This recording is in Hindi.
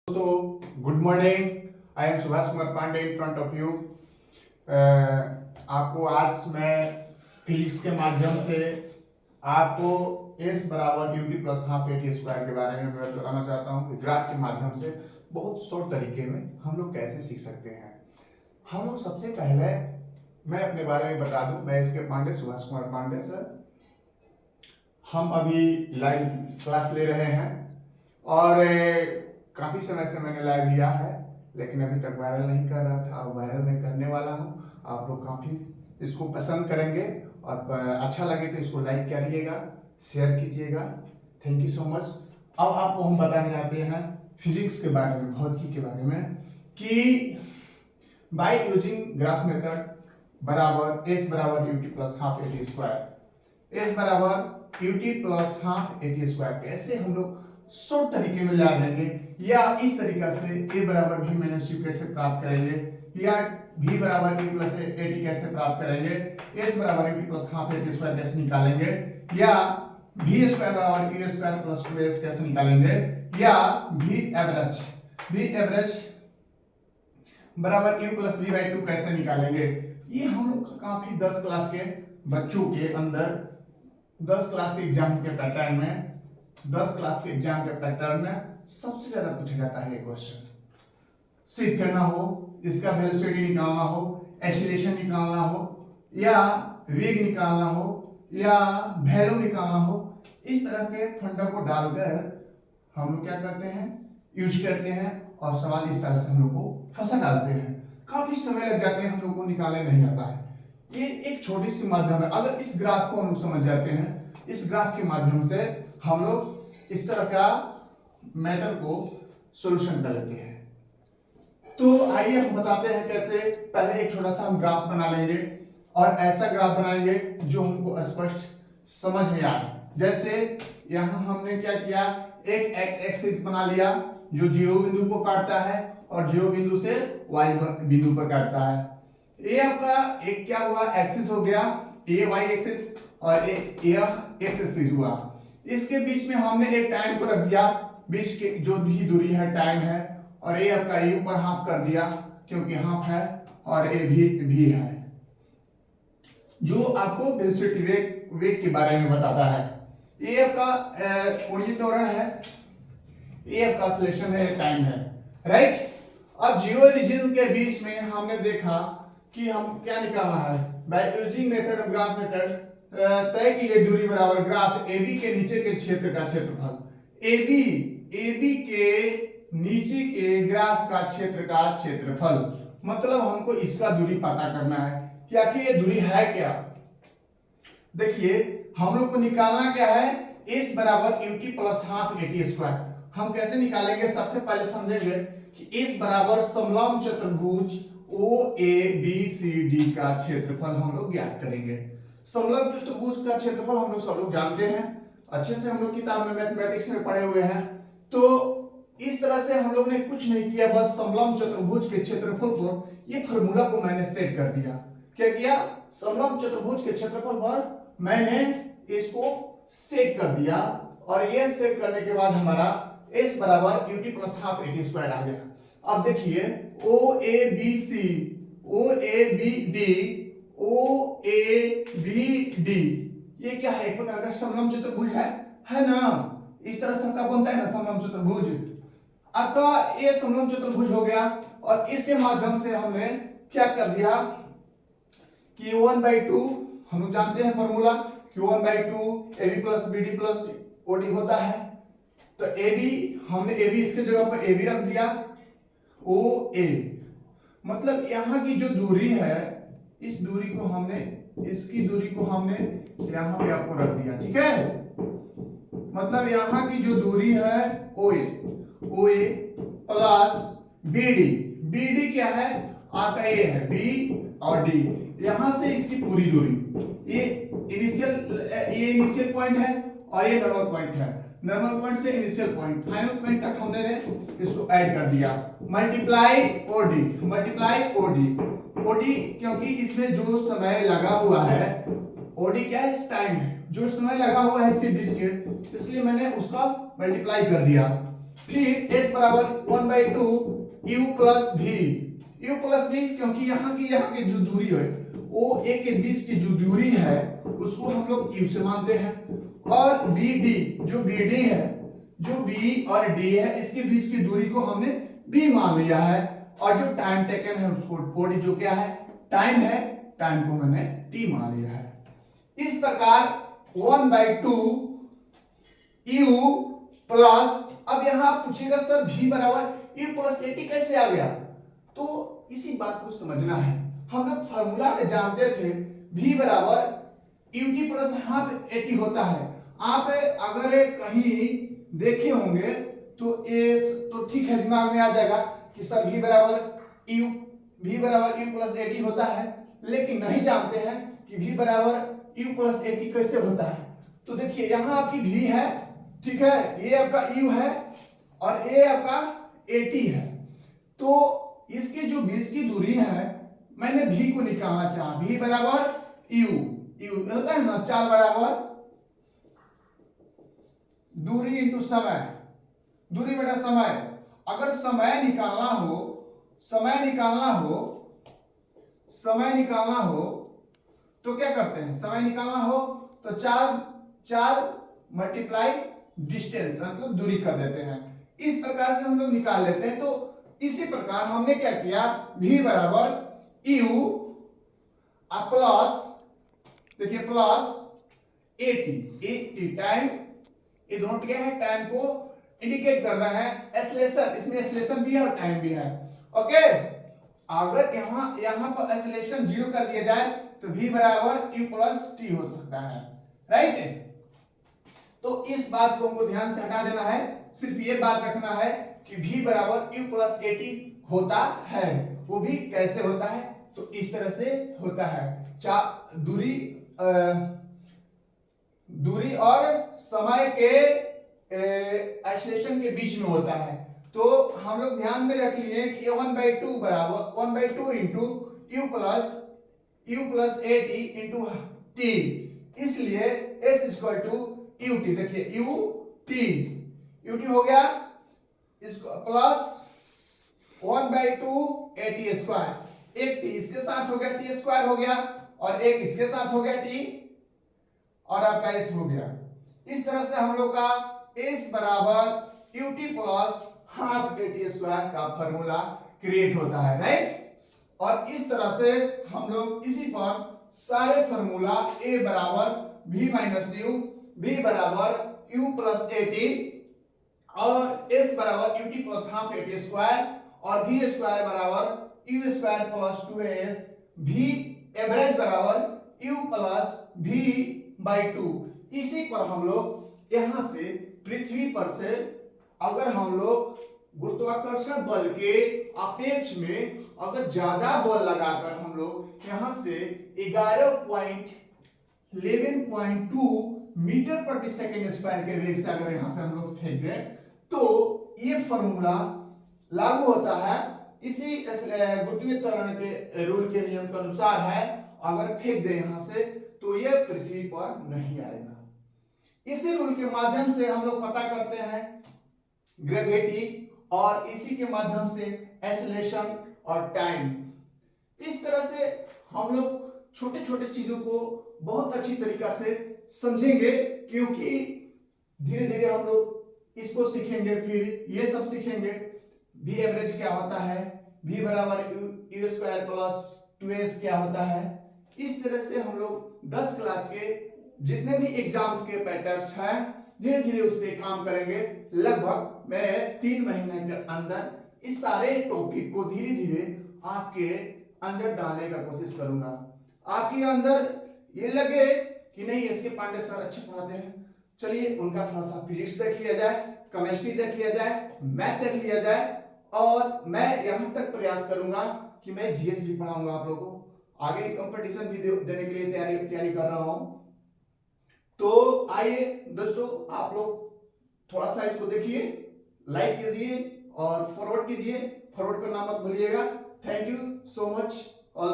दोस्तों good morning. I am Subhash Kumar Pandey in front of you. आपको आज मैं फिजिक्स के माध्यम से आपको एस बराबर U T plus half A T square के बारे में मैं बताना चाहता हूँ। ग्राफ के माध्यम से बहुत शॉर्ट तरीके में हम लोग कैसे सीख सकते हैं। हम लोग सबसे पहले मैं अपने बारे में बता दूं, मैं इसके पांडे सुभाष कुमार पांडे सर। हम अभी लाइव क्लास ले रहे हैं और काफ़ी समय से मैंने लाइव लिया है, लेकिन अभी तक वायरल नहीं कर रहा था। अब वायरल मैं करने वाला हूँ। आप लोग काफ़ी इसको पसंद करेंगे और अच्छा लगे तो इसको लाइक करिएगा, शेयर कीजिएगा। Thank you so much. अब आपको हम बताने जाते हैं फिजिक्स के बारे में, भौतिकी के बारे में, कि बाय यूजिंग ग्राफ मेथड बराबर एस बराबर U T plus half A T square, S बराबर U T plus half A T square कैसे हम लोग शॉर्ट तरीके में ला लेंगे, या इस तरीका से a बराबर v माइनस यू कैसे प्राप्त करेंगे, या v बराबर u प्लस ए टी कैसे प्राप्त करेंगे, s बराबर u plus half A T square कैसे निकालेंगे, या v स्क्वायर बराबर u स्क्वायर प्लस 2s कैसे निकालेंगे, या v एवरेज बराबर u प्लस v बाई 2 कैसे निकालेंगे। ये हम लोग काफी 10 क्लास के बच्चों के अंदर 10 क्लास के एग्जाम के पैटर्न में 10 क्लास के एग्जाम के पैटर्न में सबसे ज्यादा पूछा जाता है ये क्वेश्चन। सिद्ध करना हो, इसका वेलोसिटी निकालना हो, एक्सीलरेशन निकालना हो, या वेग निकालना हो, या वैल्यू निकालना हो, इस तरह के फंडा को डालकर हम लोग क्या करते हैं, यूज करते हैं और सवाल इस तरह से हम लोग को फंसा डालते हैं। काफी समय लग जाते हैं, हम लोग को निकालने नहीं आता है। ये एक छोटी सी माध्यम है। अगर इस ग्राफ को हम लोग समझ जाते हैं, इस ग्राफ के माध्यम से हम लोग इस तरह का मैटर को सॉल्यूशन कर लेते हैं। तो आइए हम बताते हैं कैसे। पहले एक छोटा सा हम ग्राफ बना लेंगे और ऐसा ग्राफ बनाएंगे जो हमको स्पष्ट समझ में आए। जैसे यहां हमने क्या किया, एक एक्सिस बना लिया जो जीरो बिंदु को काटता है और जीरो बिंदु से वाई बिंदु पर काटता है। ये आपका एक क्या हुआ, एक्सिस हो गया, ए वाई एक्सिस, और एक एक्सिस हुआ। इसके बीच में हमने एक टाइम को रख दिया, बीच के जो भी दूरी है टाइम है, और ये आपका ए ऊपर हाफ कर दिया क्योंकि हाफ है, और ए भी है जो आपको वेलोसिटी वेग के बारे में बताता है। ये आपका कोणीय त्वरण है, ये आपका एक्सेलरेशन है, टाइम है, राइट। अब जीरो रीजन के बीच में हमने देखा कि हम क्या निकालना है, by using method of graph method तय की गई दूरी बराबर ग्राफ AB के नीचे के क्षेत्र का क्षेत्रफल। AB के नीचे के ग्राफ का क्षेत्र का क्षेत्रफल, मतलब हमको इसका दूरी पता करना है कि आखिर ये दूरी है क्या। देखिए हम लोग को निकालना क्या है, s बराबर U T plus half A T square. हम कैसे निकालेंगे, सबसे पहले समझेंगे कि s बराबर समलंब चतुर्भुज OABCD का क्षेत्रफल हम लोग ज्ञात करेंगे। समलंब चतुर्भुज का क्षेत्रफल हम लोग सब लोग जानते हैं, अच्छे से हम लोग किताब में मैथमेटिक्स में पढ़े हुए हैं। तो इस तरह से हम लोग ने कुछ नहीं किया, बस समलंब चतुर्भुज के क्षेत्रफल पर ये फार्मूला को मैंने सेट कर दिया। क्या किया, समलंब चतुर्भुज के क्षेत्रफल पर मैंने इसको सेट कर दिया, और ये सेट करने के बाद हमारा s बराबर U T plus half A T square आ गया। अब देखिए OABC OABD OABD ये क्या है, एक प्रकार का समलंब चतुर्भुज है ना। इस तरह से का बनता है ना समलंब चतुर्भुज। आपका ये समलंब चतुर्भुज हो गया, और इसके माध्यम से हमने क्या कर दिया कि 1/2 हम लोग जानते हैं फॉर्मूला कि 1/2 AB plus BD plus OD होता है। तो AB हमने AB इसके जगह पर AB रख दिया, OA मतलब यहाँ की जो दूरी है, इस दूरी को हमने, इसकी दूरी को हमने यहाँ पे आपको रख दिया, ठीक है। मतलब यहाँ की जो दूरी है OA प्लस BD क्या है, आपका A है, B और D, यहाँ से इसकी पूरी दूरी, ये इनिशियल पॉइंट है और ये नॉर्मल पॉइंट है। नॉर्मल पॉइंट से इनिशियल पॉइंट फाइनल पॉइंट तक हमने इसको ऐड कर दिया, मल्टीप्लाई OD क्योंकि इसमें जो समय लगा हुआ है, OD क्या है, इस टाइम है, जो समय लगा हुआ है इसके बीच के, इसलिए मैंने उसका मल्टीप्लाई कर दिया। फिर s बराबर 1/2 u plus v, u plus v, क्योंकि यहाँ की जो दूरी है वो a के बीच की जो दूरी है उसको हम लोग u से मानते हैं, और bd जो bd है, जो b और d है इसके बीच की दूरी को हमने b मान लिया है, और जो टाइम टेकन है उसको बॉडी जो क्या है टाइम है, टाइम को मैंने t मान लिया है। इस प्रकार 1/2 u प्लस, अब यहां पूछेगा सर v बराबर u प्लस at कैसे आ गया, तो इसी बात को समझना है। हम लोग फार्मूला में जानते थे v बराबर ut प्लस हाफ at होता है। आप अगर कहीं देखे होंगे तो तो ठीक है, दिमाग में आ जाएगा कि सर v बराबर u प्लस at होता है, लेकिन नहीं जानते हैं कि v बराबर u प्लस at कैसे होता है। तो देखिए यहाँ आपकी v है, ठीक है, ये आपका u है और ये आपका at है, तो इसके जो बीच की दूरी है मैंने v को निकालना चाहा, v बराबर u होता है ना, चाल बराबर दूरी इंटू समय, दूरी बटा समय। अगर समय निकालना हो तो क्या करते हैं, समय निकालना हो तो चाल मल्टीप्लाई डिस्टेंस मतलब दूरी कर देते हैं, इस प्रकार से हम लोग निकाल लेते हैं। तो इसी प्रकार हमने क्या किया, v बराबर u प्लस, देखिए प्लस at टाइम, ये दोनों क्या है टाइम को इंडिकेट कर रहा है, एक्सेलेरेशन, इसमें एक्सेलेरेशन भी है और टाइम भी है। ओके, अगर यहाँ पर एक्सेलेरेशन 0 कर दिया जाए तो v बराबर u प्लस t हो सकता है, राइट। तो इस बात को हमको ध्यान से हटा देना है, सिर्फ ये बात रखना है कि v बराबर u प्लस at होता है। वो भी कैसे होता है, तो इस तरह से होता है, दूरी और समय के एक्सेलेरेशन के बीच में होता है। तो हम लोग ध्यान में रख लिए कि 1/2 बराबर 1/2 into u plus at into t, इसलिए s इक्वल टू ut, देखिए ut हो गया, इसको प्लस 1/2 at स्क्वायर, एक t इसके साथ हो गया, t स्क्वायर हो गया, और एक इसके साथ हो गया t, और आपका s हो गया। इस तरह से हम लोग का s बराबर ut plus half at square का फॉर्मूला क्रिएट होता है, राइट। और इस तरह से हम लोग इसी पर सारे फॉर्मूला a बराबर v माइनस u, b बराबर u प्लस at और s बराबर ut plus half at square और v स्क्वायर बराबर u square plus 2as, v average बराबर u प्लस v बाई 2। इसी पर हम लोग यहां से पृथ्वी पर से अगर हम लोग गुरुत्वाकर्षण बल के अपेक्ष में अगर ज्यादा बल लगाकर हम लोग यहां से 11.2 मीटर प्रति सेकंड स्क्वायर के वेग से अगर यहां से हम लोग फेंक दें तो ये फॉर्मूला लागू होता है, इसी गुरुत्वीय त्वरण के रूल के नियम के अनुसार है। अगर फेंक दे यहां से तो ये पृथ्वी पर नहीं आएगा। इसी रूल के माध्यम से हम लोग पता करते हैं ग्रेविटी, और इसी के माध्यम से एक्सेलरेशन और टाइम। इस तरह से हम लोग छोटे छोटे चीजों को बहुत अच्छी तरीका से समझेंगे, क्योंकि धीरे धीरे हम लोग इसको सीखेंगे, फिर ये सब सीखेंगे। v एवरेज क्या होता है, v बराबर u स्क्वायर प्लस 2s क्या होता है। इस तरह से हम लोग 10 क्लास के जितने भी एग्जाम्स के पैटर्न्स हैं धीरे धीरे उस पर काम करेंगे। लगभग मैं 3 महीने के अंदर इस सारे टॉपिक को धीरे धीरे आपके अंदर डालने का कोशिश करूंगा। आपके अंदर ये लगे कि नहीं इसके पांडे सर अच्छे पढ़ाते हैं, चलिए उनका थोड़ा सा फिजिक्स देख लिया जाए, केमिस्ट्री देख लिया जाए, मैथ देख लिया जाए, और मैं यहां तक प्रयास करूंगा कि मैं जीएस भी पढ़ाऊंगा आप लोगों को। आगे कंपटीशन भी देने के लिए तैयारी कर रहा हूं। तो आइए दोस्तों, आप लोग थोड़ा सा इसको देखिए, लाइक कीजिए और फॉरवर्ड कीजिए, फॉरवर्ड करना मत भूलिएगा। Thank you so much all the